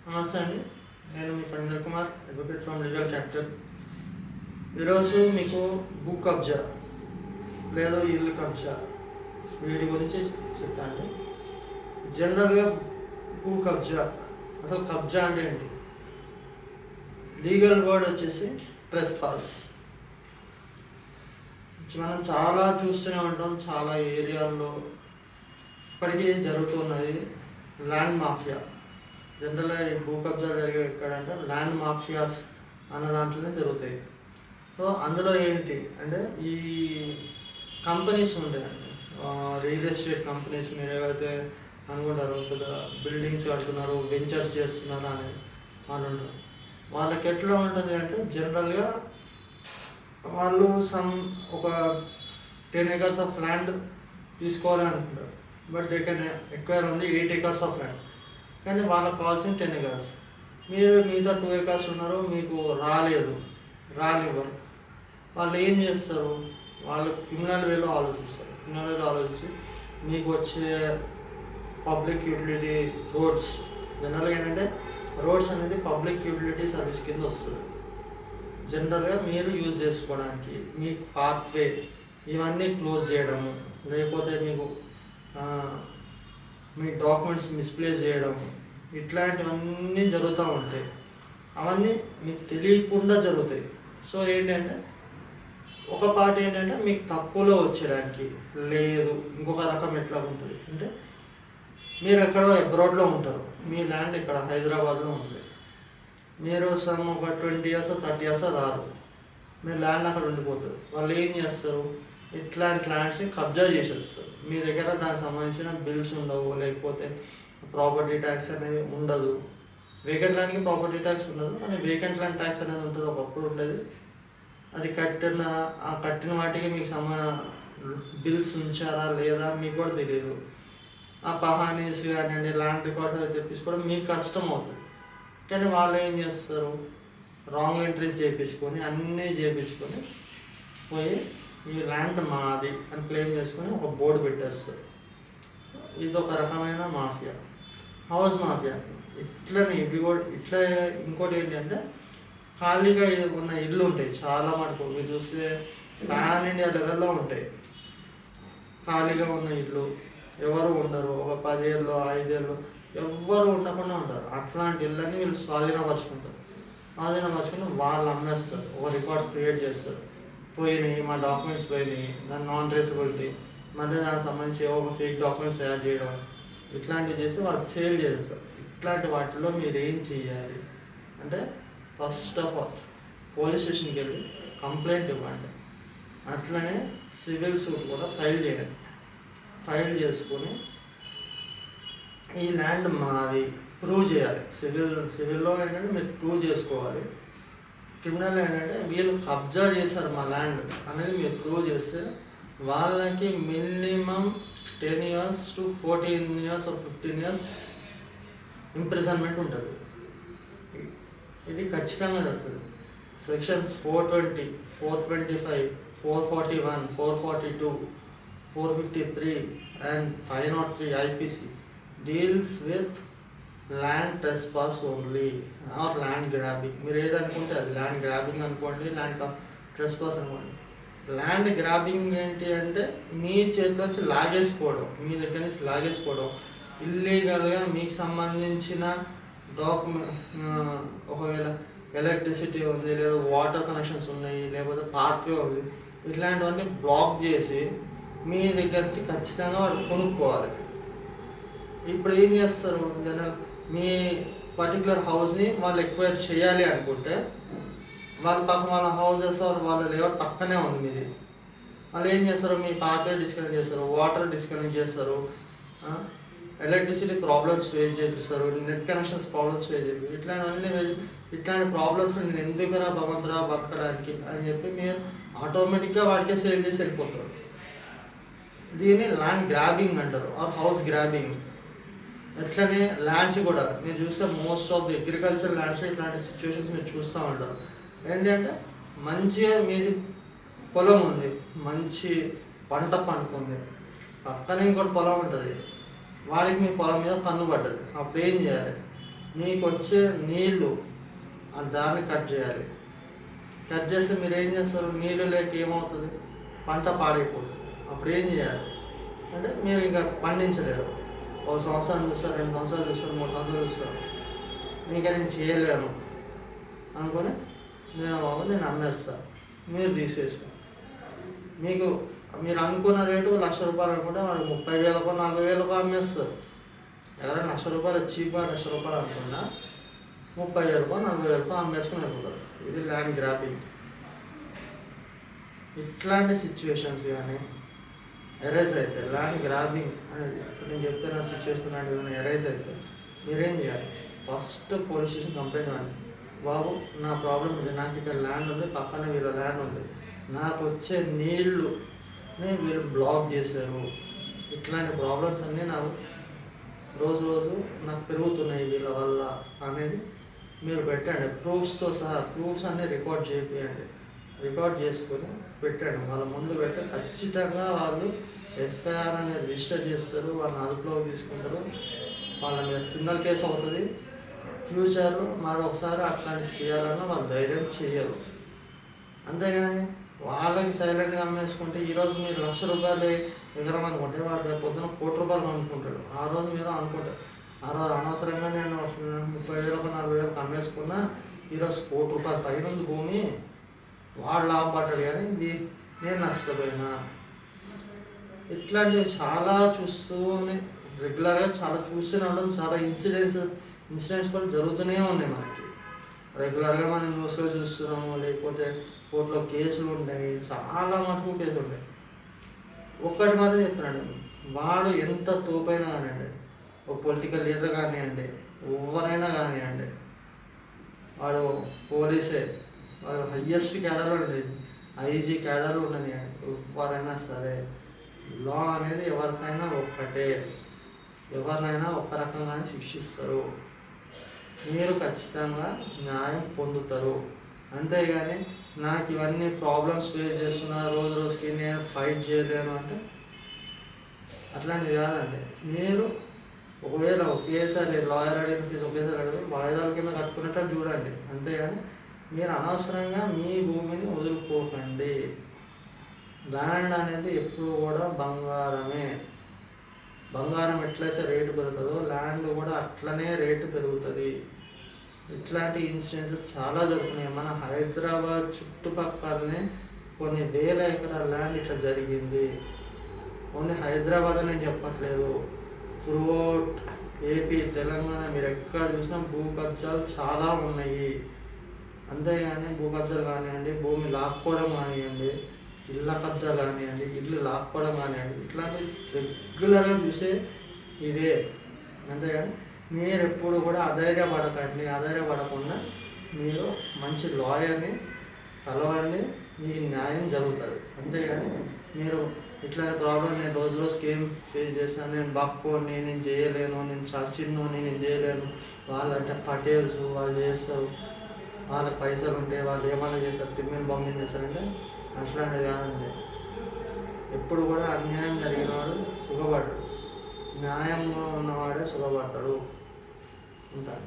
నమస్తే అండి. నేను మీ Pandil Kumar, advocate from Legal Capital. ఈరోజు మీకు భూ కబ్జా లేదా ఇల్లు కబ్జా వీటి గురించి చెప్తాను. జనరల్గా భూ కబ్జా, అసలు కబ్జా అంటే ఏంటి? లీగల్ వర్డ్ వచ్చేసి ట్రెస్పాస్. మనం చాలా చూస్తూనే ఉంటాం, చాలా ఏరియాల్లో ఇప్పటికీ జరుగుతున్నది ల్యాండ్ మాఫియా. జనరల్గా ఈ భూ కబ్జా జరిగే ఎక్కడంటే ల్యాండ్ మాఫియాస్ అన్న దాంట్లోనే జరుగుతాయి. సో అందులో ఏంటి అంటే ఈ కంపెనీస్ ఉంటాయండి, రియల్ ఎస్టేట్ కంపెనీస్. మీరు ఏవైతే అనుకుంటారు పెద్ద బిల్డింగ్స్ కడుతున్నారు, వెంచర్స్ చేస్తున్నారు అని వాళ్ళు ఉంటారు. వాళ్ళకి ఎట్లా ఉంటుంది అంటే జనరల్గా వాళ్ళు ఒక 10 acres ఆఫ్ ల్యాండ్ తీసుకోవాలి అనుకుంటారు. But they can acquire only 8 acres of land. కానీ వాళ్ళకి కావాల్సిన 10 acres. మీరు మిగతా 2 acres ఉన్నారు, మీకు రానివ్వరు. వాళ్ళు ఏం చేస్తారు? వాళ్ళు క్రిమినల్ వేలో ఆలోచిస్తారు. క్రిమినల్ వేలో ఆలోచించి మీకు వచ్చే పబ్లిక్ యూటిలిటీ రోడ్స్, జనరల్గా ఏంటంటే రోడ్స్ అనేది పబ్లిక్ యూటిలిటీ సర్వీస్ కింద వస్తుంది. జనరల్గా మీరు యూజ్ చేసుకోవడానికి మీ పాత్వే ఇవన్నీ క్లోజ్ చేయడము, లేకపోతే మీకు మీ డాక్యుమెంట్స్ మిస్ప్లేస్ చేయడము, ఇట్లాంటివన్నీ జరుగుతూ ఉంటాయి. అవన్నీ మీకు తెలియకుండా జరుగుతాయి. సో ఏంటంటే ఒక పార్ట్ ఏంటంటే మీకు తక్కువలో వచ్చేయడానికి లేదు. ఇంకొక రకం ఎట్లా ఉంటుంది అంటే మీరు ఎక్కడో అబ్రాడ్లో ఉంటారు, మీ ల్యాండ్ ఇక్కడ హైదరాబాద్లో ఉంటుంది. మీరు ఒక 20 years 30 years రారు, మీరు ల్యాండ్ అక్కడ ఉండిపోతారు. వాళ్ళు ఏం చేస్తారు? ఇట్లాంటి ల్యాండ్స్ని కబ్జా చేసేస్తారు. మీ దగ్గర దానికి సంబంధించిన బిల్స్ ఉండవు, లేకపోతే ప్రాపర్టీ ట్యాక్స్ అనేది ఉండదు. వేకెంట్ ల్యాండ్కి ప్రాపర్టీ ట్యాక్స్ ఉండదు, కానీ వేకెంట్ ల్యాండ్ ట్యాక్స్ అనేది ఉంటుంది. ఒకప్పుడు ఉండేది. అది కట్టిన వాటికి మీకు బిల్స్ ఉంచారా లేదా మీకు కూడా తెలియదు. ఆ పహానీస్ కానీ ల్యాండ్ రికార్డ్స్ అవి తెప్పించుకోవడం మీకు కష్టం అవుతుంది. కానీ వాళ్ళు ఏం చేస్తారు? రాంగ్ ఎంట్రీస్ చేయించుకొని అన్నీ చేయించుకొని పోయి ఈ ల్యాండ్ మాది అని క్లెయిమ్ చేసుకొని ఒక బోర్డు పెట్టేస్తారు. ఇది ఒక రకమైన మాఫియా, హౌస్ మాఫియా. ఇట్లా ఇంకోటి ఏంటంటే ఖాళీగా ఉన్న ఇల్లు ఉంటాయి చాలా మటుకు. మీరు చూస్తే పాన్ ఇండియా లెవెల్లో ఉంటాయి ఖాళీగా ఉన్న ఇల్లు. ఎవరు ఉండరు, ఒక 10 ఏళ్ళు 5 ఏళ్ళు ఎవ్వరు ఉండకుండా ఉంటారు. అట్లాంటి ఇళ్ళని వీళ్ళు స్వాధీనపరుచుకుంటారు. వాళ్ళు అమ్మేస్తారు, ఒక రికార్డ్ క్రియేట్ చేస్తారు. పోయినాయి, మా డాక్యుమెంట్స్ పోయినాయి, దాని నాన్ ట్రేసబిలిటీ, మళ్ళీ దానికి సంబంధించి ఒక ఫేక్ డాక్యుమెంట్స్ తయారు చేయడం, ఇట్లాంటివి చేసి వాళ్ళు సేల్ చేస్తారు. ఇట్లాంటి వాటిలో మీరు ఏం చేయాలి అంటే ఫస్ట్ ఆఫ్ ఆల్ పోలీస్ స్టేషన్కి వెళ్ళి కంప్లైంట్ ఇవ్వండి. అట్లనే సివిల్ సూట్ కూడా ఫైల్ చేయండి. ఫైల్ చేసుకొని ఈ ల్యాండ్ మాది ప్రూవ్ చేయాలి. సివిల్లో ఏంటంటే మీరు ప్రూవ్ చేసుకోవాలి. క్రిమినల్ ఏంటంటే వీళ్ళు కబ్జా చేశారు మా ల్యాండ్ అనేది మీరు ప్రూవ్ చేస్తే వాళ్ళకి minimum 10 years to 14 years or 15 years imprisonment ఉంటుంది. ఇది ఖచ్చితంగా జరుగుతుంది. Section 420, 425, 441, 442, 453 and 503 IPC deals with land trespass only or land grabbing. మీరు ఏదనుకుంటే అది ల్యాండ్ గ్రాబింగ్ అనుకోండి, ల్యాండ్ ట్రెస్పాస్ అనుకోండి. ల్యాండ్ గ్రాబింగ్ ఏంటి అంటే మీ చేతిలోంచి లాగేసుకోవడం, మీ దగ్గర నుంచి లాగేసుకోవడం, ఇల్లీగల్గా మీకు సంబంధించిన ఒకవేళ ఎలక్ట్రిసిటీ ఉంది, లేదా వాటర్ కనెక్షన్స్ ఉన్నాయి, లేకపోతే పాత్వే ఉంది, ఇట్లాంటివన్నీ బ్లాక్ చేసి మీ దగ్గర నుంచి ఖచ్చితంగా వాళ్ళు కొనుక్కోవాలి. ఇప్పుడు ఏం చేస్తారు? జనరల్ మీ పర్టికులర్ హౌస్ని వాళ్ళు ఎక్వైర్ చేయాలి అనుకుంటే వాళ్ళ పక్కన వాళ్ళ హౌసెస్ వాళ్ళ లేవర్ పక్కనే ఉంది మీది. వాళ్ళు ఏం చేస్తారు? మీ పాత్వే డిస్కనెక్ట్ చేస్తారు, వాటర్ డిస్కనెక్ట్ చేస్తారు, ఎలక్ట్రిసిటీ ప్రాబ్లమ్స్ ఫేస్ చేపిస్తారు, నెట్ కనెక్షన్స్ ప్రాబ్లమ్స్ ఫేస్ చేపిస్తారు. ఇట్లాంటి ప్రాబ్లమ్స్ నేను ఎందుకురా భగవంతురా బతకడానికి అని చెప్పి మీరు ఆటోమేటిక్గా వాటికే సేల్ చేసి వెళ్ళిపోతారు. దీన్ని ల్యాండ్ గ్రాబింగ్ అంటారు, ఆర్ హౌస్ గ్రాబింగ్. అట్లనే ల్యాండ్స్ కూడా మీరు చూస్తే most of the agriculture lands ఇట్లాంటి సిచ్యువేషన్స్ మీరు చూస్తూ ఉంటారు. ఏంటంటే మంచిగా మీది పొలం ఉంది, మంచి పంట పండుతుంది, పక్కనే ఇంకోటి పొలం ఉంటుంది, వాడికి మీ పొలం మీద పన్ను పడ్డది. అప్పుడు ఏం చేయాలి? మీకు వచ్చే నీళ్ళు ఆ దాన్ని కట్ చేయాలి. కట్ చేస్తే మీరు ఏం చేస్తారు? నీళ్ళు లేక ఏమవుతుంది? పంట పాడైపోతుంది. అప్పుడు ఏం చేయాలి అంటే మీరు ఇంకా పండించలేరు. 1 సంవత్సరం చూస్తారు, 2 సంవత్సరాలు చూస్తారు, 3 సంవత్సరాలు చూస్తారు. ఇంకా నేను చేయలేను అనుకుని నేను అమ్మేస్తాను. మీరు తీసేసుకో. మీరు అనుకున్న రేటు ₹1,00,000 అనుకుంటే వాళ్ళు 30,000కో 40,000కో అమ్మేస్తారు. ఎవరైనా ₹1,00,000 చీప్గా ₹1,00,000 అనుకున్నా 30,000కో 40,000కో అమ్మేసుకుని వెళ్ళిపోతారు. ఇది ల్యాండ్ గ్రాబింగ్. ఇట్లాంటి సిచ్యువేషన్స్ కానీ ఎరేజ్ అయితే, ల్యాండ్ గ్రాబింగ్ అనేది నేను చెప్పిన సిచ్యువేషన్ లాంటివి ఎరేజ్ అయితే మీరేం చేయాలి? ఫస్ట్ పోలీస్ స్టేషన్ కంప్లైంట్ ఇవ్వండి. బాబు నా ప్రాబ్లం ఇది, నాకు ఇక్కడ ల్యాండ్ ఉంది, పక్కన వీళ్ళ ల్యాండ్ ఉంది, నాకు వచ్చే నీళ్లు వీళ్ళు బ్లాక్ చేశారు, ఇట్లాంటి ప్రాబ్లమ్స్ అన్నీ నాకు రోజు నాకు పెరుగుతున్నాయి వీళ్ళ వల్ల అనేది మీరు పెట్టండి. ప్రూఫ్స్తో సహా ప్రూఫ్స్ అన్నీ రికార్డ్ చేయండి. రికార్డ్ చేసుకొని పెట్టండి. వాళ్ళ ముందు పెడితే ఖచ్చితంగా వాళ్ళు ఎఫ్ఐఆర్ అనేది రిజిస్టర్ చేస్తారు, వాళ్ళని అదుపులోకి తీసుకుంటారు, వాళ్ళ మీద క్రిమినల్ కేసు అవుతుంది. ఫ్యూచర్ మరొకసారి అట్లాంటి చేయాలన్నా వాళ్ళు ధైర్యం చేయరు. అంతేగాని వాళ్ళకి సైలెంట్గా అమ్మేసుకుంటే ఈరోజు మీరు ₹1,00,000 ఎకరం అనుకుంటే వాడు రేపు పొద్దున ₹1,00,00,000 అనుకుంటాడు. ఆ రోజు మీరు అనుకుంటారు, ఆ రోజు అనవసరంగా నేను 30,000కో 40,000కో అమ్మేసుకున్నా, ఈరోజు ₹1,00,00,000 పైన భూమి వాడు లాభపడ్డాడు కానీ నేను నష్టపోయినా. ఇట్లాంటివి చాలా రెగ్యులర్గా చాలా చూస్తూనే ఉండడం, చాలా ఇన్సిడెంట్స్ కూడా జరుగుతూనే ఉన్నాయి మనకి. రెగ్యులర్గా మనం న్యూస్లో చూస్తున్నాము, లేకపోతే కోర్టులో కేసులు ఉంటాయి, చాలా మటుకు కేసులు ఉంటాయి. ఒక్కటి మాత్రం చెప్తున్నాడు, వాడు ఎంత తోపైనా కానివ్వండి, ఒక పొలిటికల్ లీడర్ కానివ్వండి, ఎవరైనా కానివ్వండి, వాడు పోలీసే, వాడు హయ్యెస్ట్ క్యాడర్లో ఉండేది, ఐజీ క్యాడర్లో ఉండని ఎవరైనా సరే, లా అనేది ఎవరికైనా ఒక్కటే, ఎవరినైనా ఒక రకంగానే శిక్షిస్తారు. మీరు ఖచ్చితంగా న్యాయం పొందుతారు. అంతేగాని నాకు ఇవన్నీ ప్రాబ్లమ్స్ ఫేస్ చేస్తున్నా, రోజుకి నేను ఫైట్ చేయలేను అంటే అట్లాంటిది కాదండి. మీరు ఒకవేళ ఒకేసారి లాయర్ అడిగిన ఒకేసారి వాయిదాల కింద కట్టుకున్నట్టు చూడండి. అంతేగాని మీరు అనవసరంగా మీ భూమిని వదులుకోకండి. ల్యాండ్ అనేది ఎప్పుడు కూడా బంగారమే. బంగారం ఎట్లయితే రేటు పెరుగుతుందో ల్యాండ్ కూడా అట్లనే రేటు పెరుగుతుంది. ఇట్లాంటి ఇన్సిడెన్సెస్ చాలా జరుగుతున్నాయి. మన హైదరాబాద్ చుట్టుపక్కలనే కొన్ని వేల ఎకరాల ల్యాండ్ ఇట్లా జరిగింది. ఓన్లీ హైదరాబాద్ అని చెప్పట్లేదు, త్రూఅవుట్ ఏపీ, తెలంగాణ మీరు ఎక్కడ చూసినా భూ కబ్జాలు చాలా ఉన్నాయి. అంతేగాని భూ కబ్జాలు కానివ్వండి, భూమి లాక్కోవడం కానివ్వండి, ఇళ్ళ కబ్జాలు కానివ్వండి, ఇల్లు లాక్కోవడం కానివ్వండి, ఇట్లాంటి రెగ్యులర్గా చూసే ఇదే. అంతేగాని మీరు ఎప్పుడు కూడా అధైర్యపడకండి. అధైర్యపడకుండా మీరు మంచి లాయర్ని కలవండి, మీకు న్యాయం జరుగుతుంది. అంతేగాని మీరు ఇట్లా ప్రాబ్లం నేను రోజుకి ఏం ఫేస్ చేస్తాను, నేను బక్కోని, నేను చేయలేను, నేను చర్చిన్నోని, నేను చేయలేను, వాళ్ళంటే పటేల్స్ వాళ్ళు చేస్తారు, వాళ్ళకి పైసలు ఉంటే వాళ్ళు ఏమైనా చేస్తారు, తిమ్మిని బొమ్మని చేస్తారంటే అట్లాంటిది కాదండి. ఎప్పుడు కూడా అన్యాయం జరిగినవాడు సుఖపడ్డాడు, న్యాయంగా ఉన్నవాడే సుఖపడతాడు. ఉంటాడు.